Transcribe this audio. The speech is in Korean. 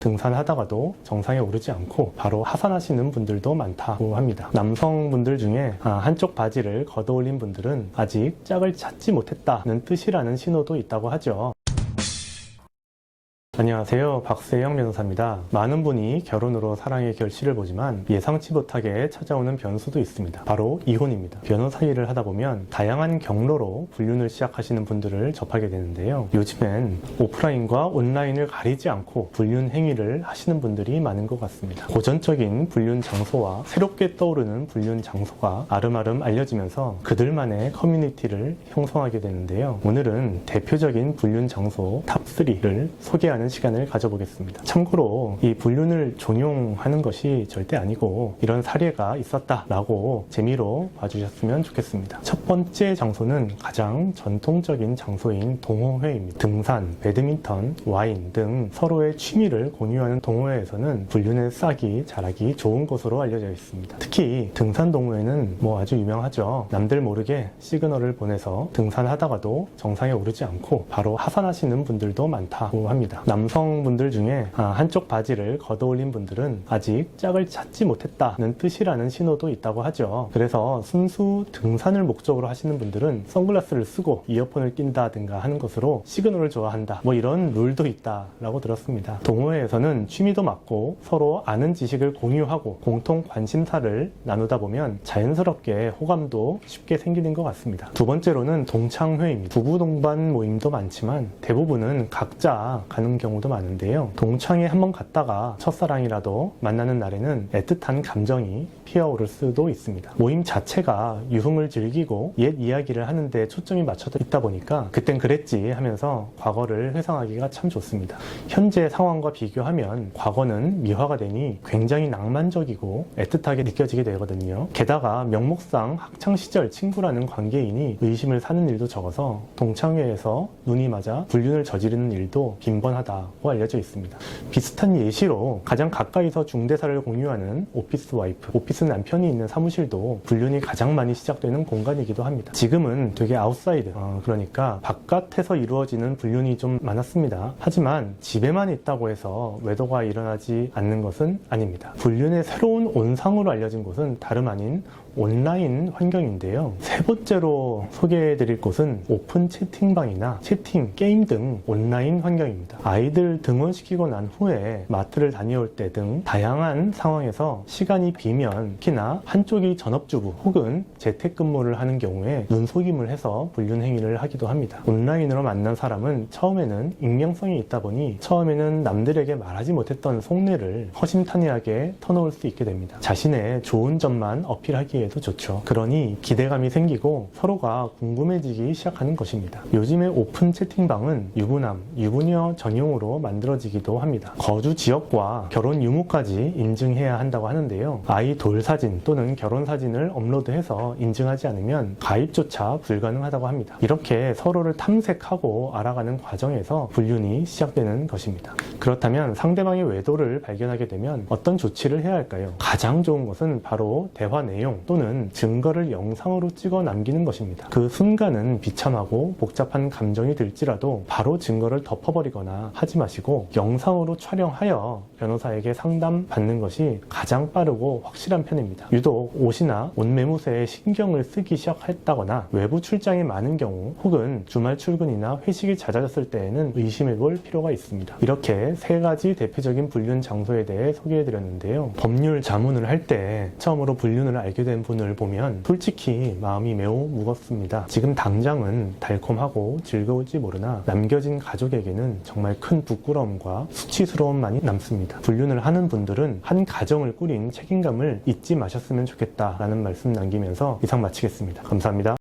등산하다가도 정상에 오르지 않고 바로 하산하시는 분들도 많다고 합니다. 남성분들 중에 한쪽 바지를 걷어올린 분들은 아직 짝을 찾지 못했다는 뜻이라는 신호도 있다고 하죠. 안녕하세요. 박세영 변호사입니다. 많은 분이 결혼으로 사랑의 결실을 보지만 예상치 못하게 찾아오는 변수도 있습니다. 바로 이혼입니다. 변호사 일을 하다 보면 다양한 경로로 불륜을 시작하시는 분들을 접하게 되는데요. 요즘엔 오프라인과 온라인을 가리지 않고 불륜 행위를 하시는 분들이 많은 것 같습니다. 고전적인 불륜 장소와 새롭게 떠오르는 불륜 장소가 아름아름 알려지면서 그들만의 커뮤니티를 형성하게 되는데요. 오늘은 대표적인 불륜 장소 탑3를 소개하는 시간을 가져보겠습니다. 참고로 이 불륜을 종용하는 것이 절대 아니고 이런 사례가 있었다라고 재미로 봐주셨으면 좋겠습니다. 첫 번째 장소는 가장 전통적인 장소인 동호회입니다. 등산, 배드민턴, 와인 등 서로의 취미를 공유하는 동호회에서는 불륜의 싹이 자라기 좋은 곳으로 알려져 있습니다. 특히 등산 동호회는 아주 유명하죠. 남들 모르게 시그널을 보내서 등산하다가도 정상에 오르지 않고 바로 하산하시는 분들도 많다고 합니다. 남성분들 중에 한쪽 바지를 걷어올린 분들은 아직 짝을 찾지 못했다는 뜻이라는 신호도 있다고 하죠. 그래서 순수 등산을 목적으로 하시는 분들은 선글라스를 쓰고 이어폰을 낀다든가 하는 것으로 시그널을 좋아한다, 이런 룰도 있다라고 들었습니다. 동호회에서는 취미도 맞고 서로 아는 지식을 공유하고 공통 관심사를 나누다 보면 자연스럽게 호감도 쉽게 생기는 것 같습니다. 두 번째로는 동창회입니다. 부부 동반 모임도 많지만 대부분은 각자 가는 경우도 많은데요. 동창회 한번 갔다가 첫사랑이라도 만나는 날에는 애틋한 감정이 피어오를 수도 있습니다. 모임 자체가 유흥을 즐기고 옛 이야기를 하는데 초점이 맞춰져 있다 보니까 그땐 그랬지 하면서 과거를 회상하기가 참 좋습니다. 현재 상황과 비교하면 과거는 미화가 되니 굉장히 낭만적이고 애틋하게 느껴지게 되거든요. 게다가 명목상 학창시절 친구라는 관계인이 의심을 사는 일도 적어서 동창회에서 눈이 맞아 불륜을 저지르는 일도 빈번하다고 알려져 있습니다. 비슷한 예시로 가장 가까이서 중대사를 공유하는 오피스 와이프, 오피스 남편이 있는 사무실도 불륜이 가장 많이 시작되는 공간이기도 합니다. 지금은 되게 아웃사이드, 그러니까 바깥에서 이루어지는 불륜이 좀 많았습니다. 하지만 집에만 있다고 해서 외도가 일어나지 않는 것은 아닙니다. 불륜의 새로운 온상으로 알려진 곳은 다름 아닌 온라인 환경인데요. 세 번째로 소개해드릴 곳은 오픈 채팅방이나 채팅, 게임 등 온라인 환경입니다. 아이들 등원시키고 난 후에 마트를 다녀올 때 등 다양한 상황에서 시간이 비면 특히나 한쪽이 전업주부 혹은 재택근무를 하는 경우에 눈속임을 해서 불륜 행위를 하기도 합니다. 온라인으로 만난 사람은 처음에는 익명성이 있다 보니 처음에는 남들에게 말하지 못했던 속내를 허심탄회하게 터놓을 수 있게 됩니다. 자신의 좋은 점만 어필하기에도 좋죠. 그러니 기대감이 생기고 서로가 궁금해지기 시작하는 것입니다. 요즘의 오픈 채팅방은 유부남, 유부녀 전용으로 만들어지기도 합니다. 거주 지역과 결혼 유무까지 인증해야 한다고 하는데요. 아이 돌 사진 또는 결혼 사진을 업로드해서 인증하지 않으면 가입조차 불가능하다고 합니다. 이렇게 서로를 탐색하고 알아가는 과정에서 불륜이 시작되는 것입니다. 그렇다면 상대방의 외도를 발견하게 되면 어떤 조치를 해야 할까요? 가장 좋은 것은 바로 대화 내용 또는 증거를 영상으로 찍어 남기는 것입니다. 그 순간은 비참하고 복잡한 감정이 들지라도 바로 증거를 덮어버리거나 하지 마시고 영상으로 촬영하여 변호사에게 상담받는 것이 가장 빠르고 확실한 편입니다. 유독 옷이나 옷 매무새에 신경을 쓰기 시작했다거나 외부 출장이 많은 경우 혹은 주말 출근이나 회식이 잦아졌을 때에는 의심해볼 필요가 있습니다. 이렇게 세 가지 대표적인 불륜 장소에 대해 소개해드렸는데요. 법률 자문을 할 때 처음으로 불륜을 알게 된 분을 보면 솔직히 마음이 매우 무겁습니다. 지금 당장은 달콤하고 즐거울지 모르나 남겨진 가족에게는 정말 큰 부끄러움과 수치스러움만이 남습니다. 불륜을 하는 분들은 한 가정을 꾸린 책임감을 잊지 마셨으면 좋겠다라는 말씀 남기면서 이상 마치겠습니다. 감사합니다.